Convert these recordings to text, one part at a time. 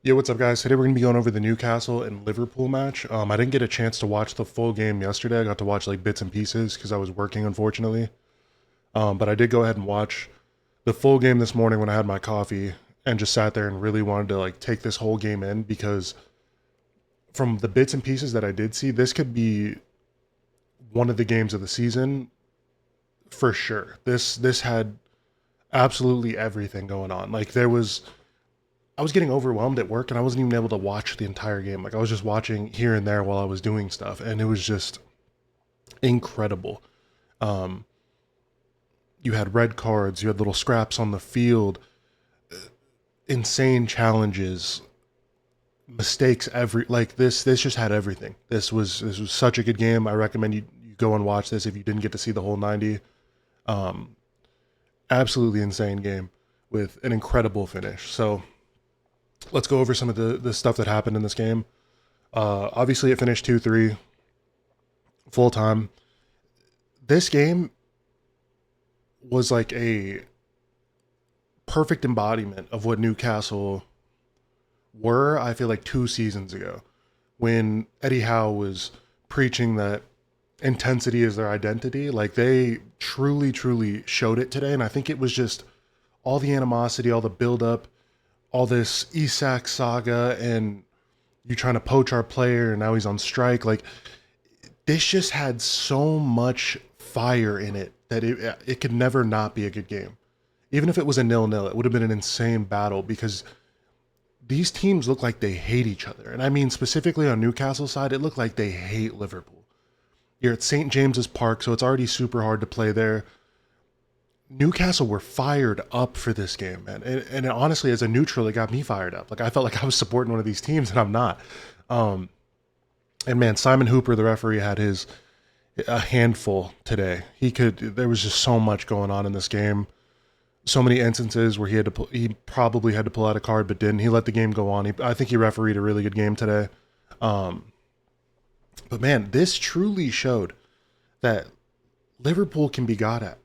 Yeah, what's up, guys? Today we're gonna be going over the Newcastle and Liverpool match. I didn't get a chance to watch the full game yesterday. I got to watch like bits and pieces because I was working, unfortunately. But I did go ahead and watch the full game this morning when I had my coffee and just sat there and really wanted to like take this whole game in because from the bits and pieces that I did see, this could be one of the games of the season for sure. This had absolutely everything going on. Like I was getting overwhelmed at work and I wasn't even able to watch the entire game. Like I was just watching here and there while I was doing stuff, and it was just incredible. Um, you had red cards, you had little scraps on the field, insane challenges, mistakes. Every like this just had everything. This was such a good game. I recommend you go and watch this if you didn't get to see the whole 90. Um, Absolutely insane game with an incredible finish. So let's go over some of the stuff that happened in this game. Obviously, it finished 2-3 full time. This game was like a perfect embodiment of what Newcastle were, I feel like 2 seasons ago, when Eddie Howe was preaching that intensity is their identity. Like they truly, truly showed it today. And I think it was just all the animosity, all the buildup, all this Isak saga, and you trying to poach our player, and now he's on strike. Like this just had so much fire in it that it could never not be a good game. Even if it was a 0-0, it would have been an insane battle because these teams look like they hate each other. And I mean specifically on Newcastle side, it looked like they hate Liverpool. You're at St. James's Park, so it's already super hard to play there. Newcastle were fired up for this game, man. And honestly, as a neutral, it got me fired up. Like I felt like I was supporting one of these teams, and I'm not. Um, and man, Simon Hooper, the referee, had his a handful today. He could. There was just so much going on in this game. So many instances where he probably had to pull out a card, but didn't. He let the game go on. I think he refereed a really good game today. Um, but man, this truly showed that Liverpool can be got at.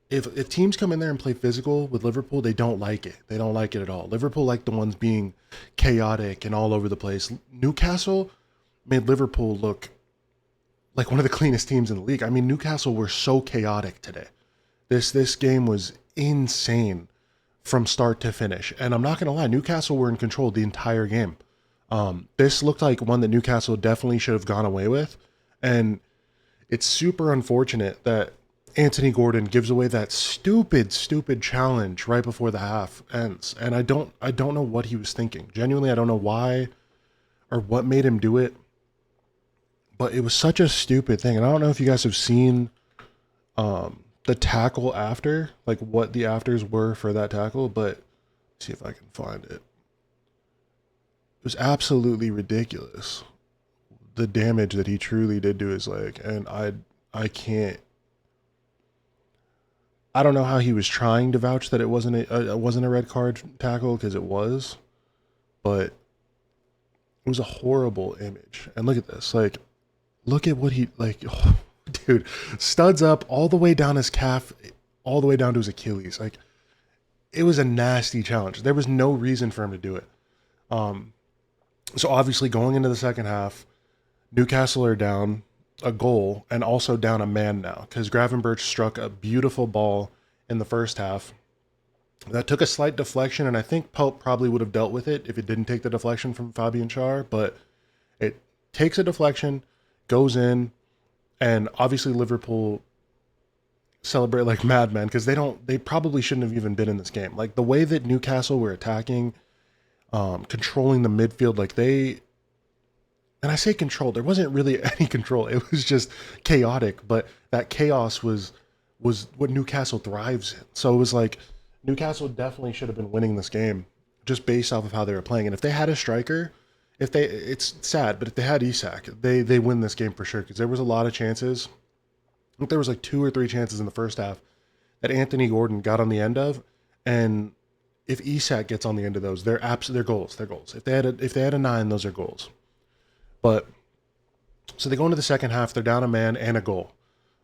If teams come in there and play physical with Liverpool, they don't like it. They don't like it at all. Liverpool like the ones being chaotic and all over the place. Newcastle made Liverpool look like one of the cleanest teams in the league. I mean, Newcastle were so chaotic today. This game was insane from start to finish. And I'm not gonna lie, Newcastle were in control the entire game. This looked like one that Newcastle definitely should have gone away with. And it's super unfortunate that Anthony Gordon gives away that stupid challenge right before the half ends. And I don't know what he was thinking. Genuinely, I don't know why or what made him do it. But it was such a stupid thing. And I don't know if you guys have seen the tackle after, like what the afters were for that tackle, but see if I can find it. It was absolutely ridiculous. The damage that he truly did to his leg. And I can't, I don't know how he was trying to vouch that it wasn't a red card tackle, because it was, but it was a horrible image. And look at this, like look at what he like. Oh, dude, studs up all the way down his calf, all the way down to his Achilles. Like it was a nasty challenge. There was no reason for him to do it. Um, so obviously going into the second half, Newcastle are down a goal and also down a man now because Gravenberch struck a beautiful ball in the first half that took a slight deflection, and I think Pope probably would have dealt with it if it didn't take the deflection from Fabian Schär, but it takes a deflection, goes in, and obviously Liverpool celebrate like madmen because they probably shouldn't have even been in this game. Like the way that Newcastle were attacking, controlling the midfield, like and I say control, there wasn't really any control. It was just chaotic, but that chaos was what Newcastle thrives in. So it was like Newcastle definitely should have been winning this game just based off of how they were playing. And if they had a striker, it's sad, but if they had Isak, they win this game for sure because there was a lot of chances. I think there was like 2 or 3 chances in the first half that Anthony Gordon got on the end of, and if Isak gets on the end of those, they're goals. They're goals. If they had a 9, those are goals. But so they go into the second half, they're down a man and a goal.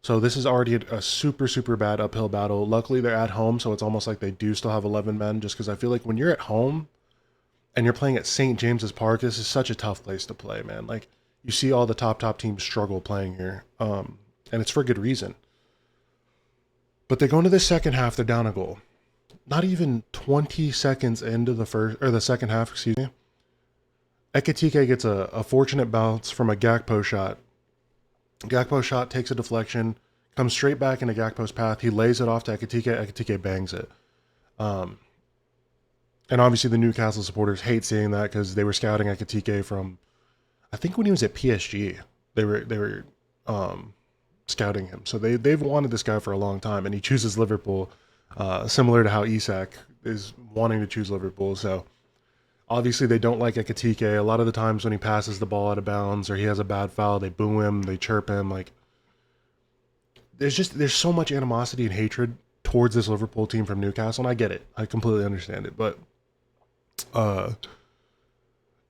So this is already a super bad uphill battle. Luckily they're at home, so it's almost like they do still have 11 men, just because I feel like when you're at home and you're playing at St. James's Park. This is such a tough place to play, man. Like you see all the top teams struggle playing here, and it's for good reason. But they go into the second half, they're down a goal. Not even 20 seconds into the first or the second half, excuse me. Ekatike gets a fortunate bounce from a Gakpo shot. Gakpo shot takes a deflection, comes straight back into Gakpo's path. He lays it off to Ekatike. Ekatike bangs it. Um, and obviously the Newcastle supporters hate seeing that because they were scouting Ekatike from, I think when he was at PSG, they were scouting him. So they've wanted this guy for a long time, and he chooses Liverpool, similar to how Isak is wanting to choose Liverpool. So obviously they don't like Ekatike. A lot of the times when he passes the ball out of bounds or he has a bad foul, they boo him, they chirp him. Like there's so much animosity and hatred towards this Liverpool team from Newcastle, and I get it. I completely understand it. But uh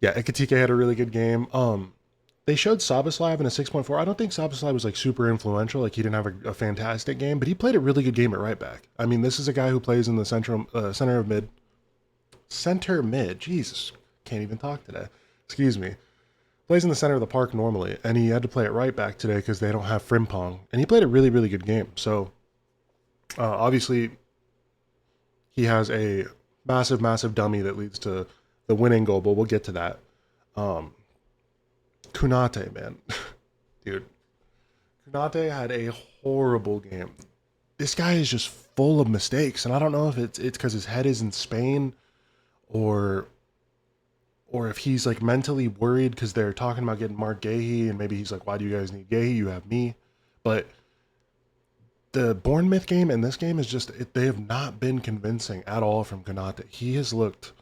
yeah, Ekatike had a really good game. They showed Szoboszlai in a 6.4. I don't think Szoboszlai was like super influential. Like he didn't have a fantastic game, but he played a really good game at right back. I mean, this is a guy who plays in the center of mid. Center mid. Jesus. Can't even talk today. Excuse me. Plays in the center of the park normally, and he had to play at right back today because they don't have Frimpong. And he played a really, really good game. So obviously he has a massive dummy that leads to the winning goal, but we'll get to that. Kunate, man. Dude. Kunate had a horrible game. This guy is just full of mistakes, and I don't know if it's because his head is in Spain or if he's like mentally worried because they're talking about getting Mark Gahey, and maybe he's like, why do you guys need Gahey? You have me. But the Bournemouth game and this game is just, they have not been convincing at all from Konate. He has looked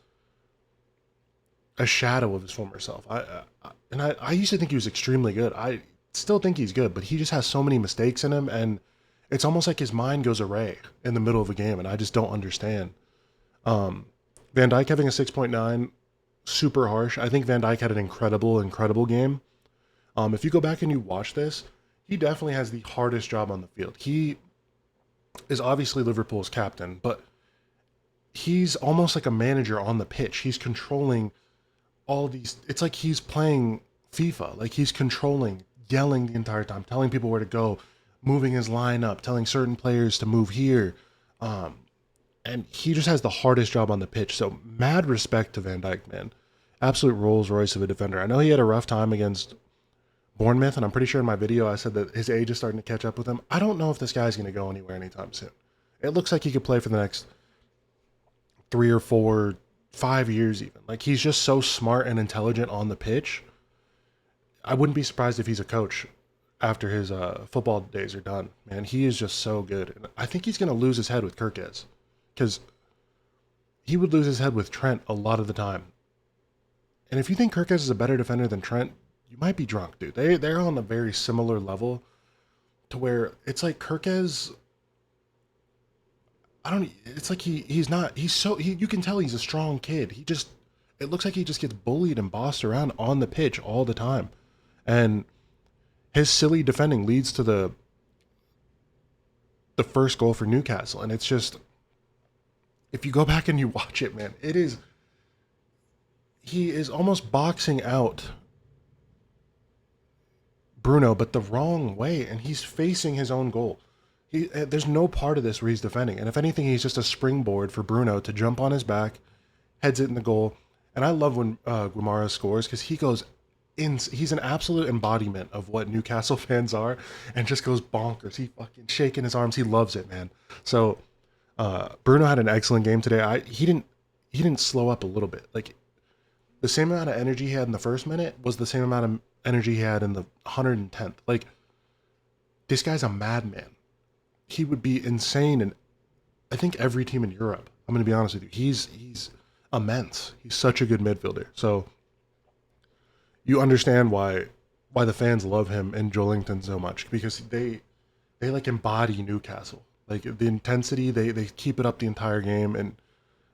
a shadow of his former self. I used to think he was extremely good. I still think he's good, but he just has so many mistakes in him, and it's almost like his mind goes array in the middle of a game, and I just don't understand. Van Dijk having a 6.9, super harsh. I think Van Dijk had an incredible game. If you go back and you watch this, he definitely has the hardest job on the field. He is obviously Liverpool's captain, but he's almost like a manager on the pitch. He's controlling all these. It's like he's playing FIFA. Like he's controlling, yelling the entire time, telling people where to go, moving his line up, telling certain players to move here. And he just has the hardest job on the pitch. So mad respect to Van Dijk, man. Absolute Rolls Royce of a defender. I know he had a rough time against Bournemouth, and I'm pretty sure in my video I said that his age is starting to catch up with him. I don't know if this guy's going to go anywhere anytime soon. It looks like he could play for the next 3 or 4, 5 years even. Like he's just so smart and intelligent on the pitch. I wouldn't be surprised if he's a coach after his football days are done. Man, he is just so good. And I think he's going to lose his head with Kirkes, because he would lose his head with Trent a lot of the time. And if you think Kirkes is a better defender than Trent, you might be drunk, dude. They're on a very similar level to where it's like Kirkes. It's like he's not. You can tell he's a strong kid. It looks like he just gets bullied and bossed around on the pitch all the time, and his silly defending leads to the first goal for Newcastle. And it's just, if you go back and you watch it, man, he is almost boxing out Bruno, but the wrong way, and he's facing his own goal. There's no part of this where he's defending, and if anything, he's just a springboard for Bruno to jump on his back, heads it in the goal. And I love when Guimara scores, because he's an absolute embodiment of what Newcastle fans are, and just goes bonkers. He fucking shaking his arms. He loves it, man. So Bruno had an excellent game today. He didn't slow up a little bit. Like the same amount of energy he had in the first minute was the same amount of energy he had in the 110th. Like this guy's a madman. He would be insane in, I think, every team in Europe. I'm going to be honest with you. He's immense. He's such a good midfielder. So you understand why the fans love him and Joelinton so much, because they like embody Newcastle. Like the intensity, they keep it up the entire game, and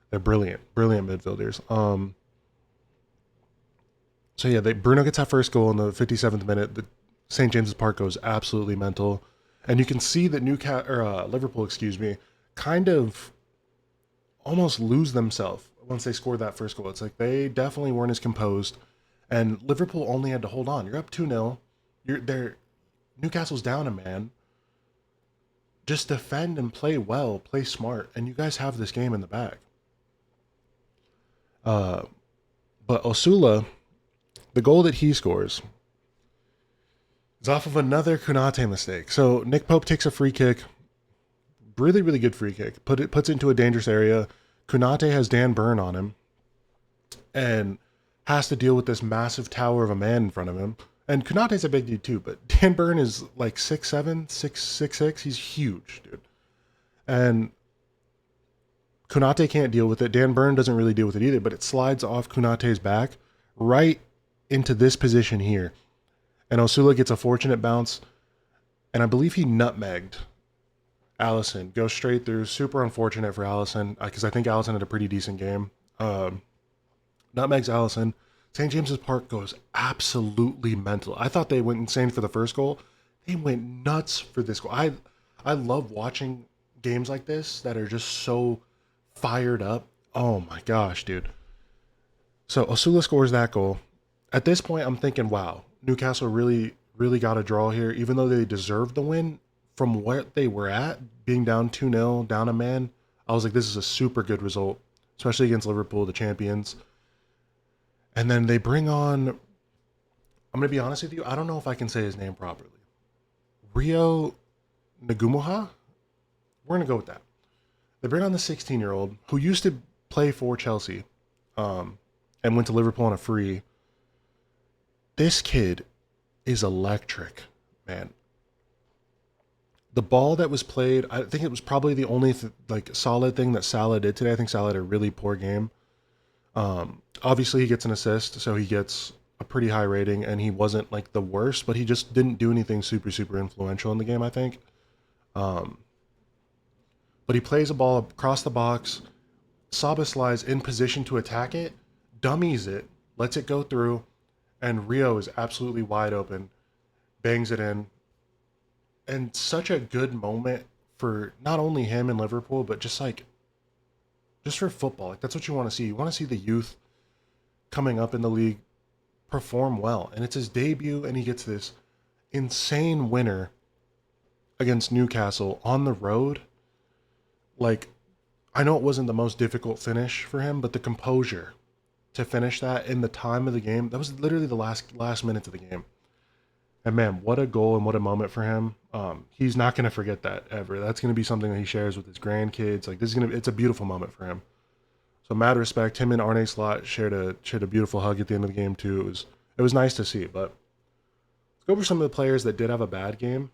they're brilliant midfielders. So yeah, Bruno gets that first goal in the 57th minute. The St. James's Park goes absolutely mental, and you can see that Liverpool, kind of almost lose themselves once they scored that first goal. It's like they definitely weren't as composed, and Liverpool only had to hold on. You're up 2-0. You're there. Newcastle's down a man. Just defend and play well, play smart, and you guys have this game in the bag. Uh, but Osula, the goal that he scores is off of another Kunate mistake. So Nick Pope takes a free kick, really, really good free kick. Puts it into a dangerous area. Kunate has Dan Burn on him, and has to deal with this massive tower of a man in front of him. And Kunate's a big dude too, but Dan Burn is like 6'7", 6'6". He's huge, dude. And Kunate can't deal with it. Dan Burn doesn't really deal with it either, but it slides off Kunate's back right into this position here. And Osula gets a fortunate bounce, and I believe he nutmegged Allison. Goes straight through. Super unfortunate for Allison, because I think Allison had a pretty decent game. Nutmegs Allison. St. James's Park goes absolutely mental. I thought they went insane for the first goal. They went nuts for this goal. I love watching games like this that are just so fired up. Oh my gosh, dude. So Osula scores that goal. At this point, I'm thinking, wow, Newcastle really, really got a draw here, even though they deserved the win. From where they were at, being down 2-0, down a man, I was like, this is a super good result, especially against Liverpool, the champions. And then they bring on, I'm going to be honest with you, I don't know if I can say his name properly. Rio Nagumuha? We're going to go with that. They bring on the 16-year-old who used to play for Chelsea and went to Liverpool on a free. This kid is electric, man. The ball that was played, I think it was probably the only solid thing that Salah did today. I think Salah had a really poor game. Obviously, he gets an assist, so he gets a pretty high rating, and he wasn't like the worst, but he just didn't do anything super, super influential in the game, I think. But he plays a ball across the box. Sabas lies in position to attack it, dummies it, lets it go through, and Rio is absolutely wide open, bangs it in. And such a good moment for not only him and Liverpool, but just for football. Like, that's what you want to see. You want to see the youth coming up in the league perform well. And it's his debut, and he gets this insane winner against Newcastle on the road. Like, I know it wasn't the most difficult finish for him, but the composure to finish that in the time of the game, that was literally the last minutes of the game. And man, what a goal and what a moment for him. He's not going to forget that ever. That's going to be something that he shares with his grandkids. Like, it's a beautiful moment for him. So mad respect. Him and Arne Slot shared a beautiful hug at the end of the game too. It was nice to see. But let's go over some of the players that did have a bad game.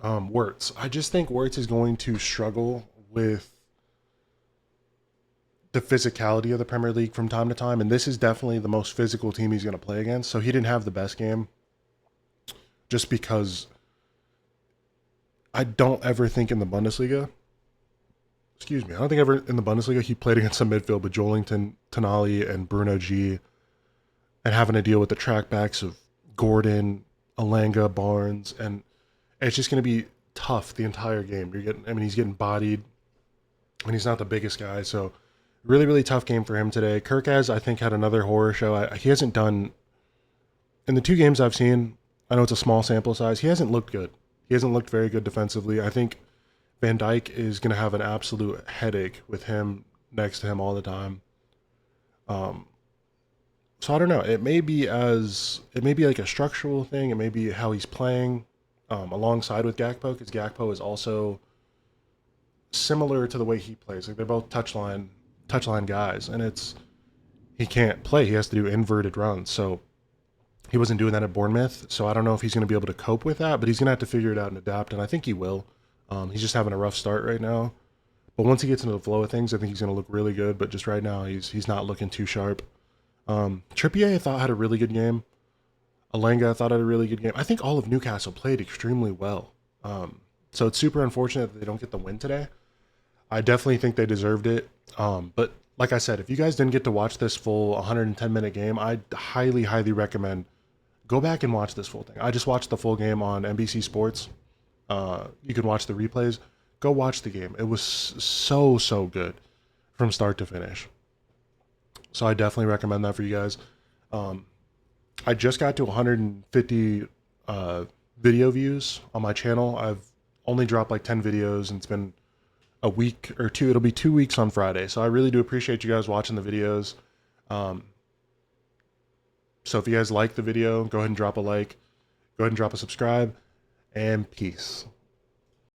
Wirtz. I just think Wirtz is going to struggle with the physicality of the Premier League from time to time, and this is definitely the most physical team he's going to play against. So he didn't have the best game. Just because I don't ever think in the Bundesliga, I don't think ever in the Bundesliga he played against some midfield with Joelinton, Tonali, and Bruno G, and having to deal with the trackbacks of Gordon, Alanga, Barnes, and it's just going to be tough the entire game. He's getting bodied, and he's not the biggest guy, so really, really tough game for him today. Kirkaz, I think, had another horror show. He hasn't done, in the two games I've seen, I know it's a small sample size. He hasn't looked good. He hasn't looked very good defensively. I think Van Dijk is going to have an absolute headache with him next to him all the time. So I don't know. It may be like a structural thing. It may be how he's playing alongside with Gakpo, because Gakpo is also similar to the way he plays. Like, they're both touchline guys, and he can't play. He has to do inverted runs. So he wasn't doing that at Bournemouth, so I don't know if he's going to be able to cope with that, but he's going to have to figure it out and adapt, and I think he will. He's just having a rough start right now. But once he gets into the flow of things, I think he's going to look really good, but just right now, he's not looking too sharp. Trippier, I thought, had a really good game. Alanga, I thought, had a really good game. I think all of Newcastle played extremely well. So it's super unfortunate that they don't get the win today. I definitely think they deserved it. But like I said, if you guys didn't get to watch this full 110-minute game, I highly, highly recommend go back and watch this full thing. I just watched the full game on NBC Sports. You can watch the replays. Go watch the game. It was so, so good from start to finish. So I definitely recommend that for you guys. Um, I just got to 150 uh, video views on my channel. I've only dropped like 10 videos, and it's been a week or two. It'll be 2 weeks on Friday. So I really do appreciate you guys watching the videos. Um, so if you guys like the video, go ahead and drop a like, go ahead and drop a subscribe, and peace.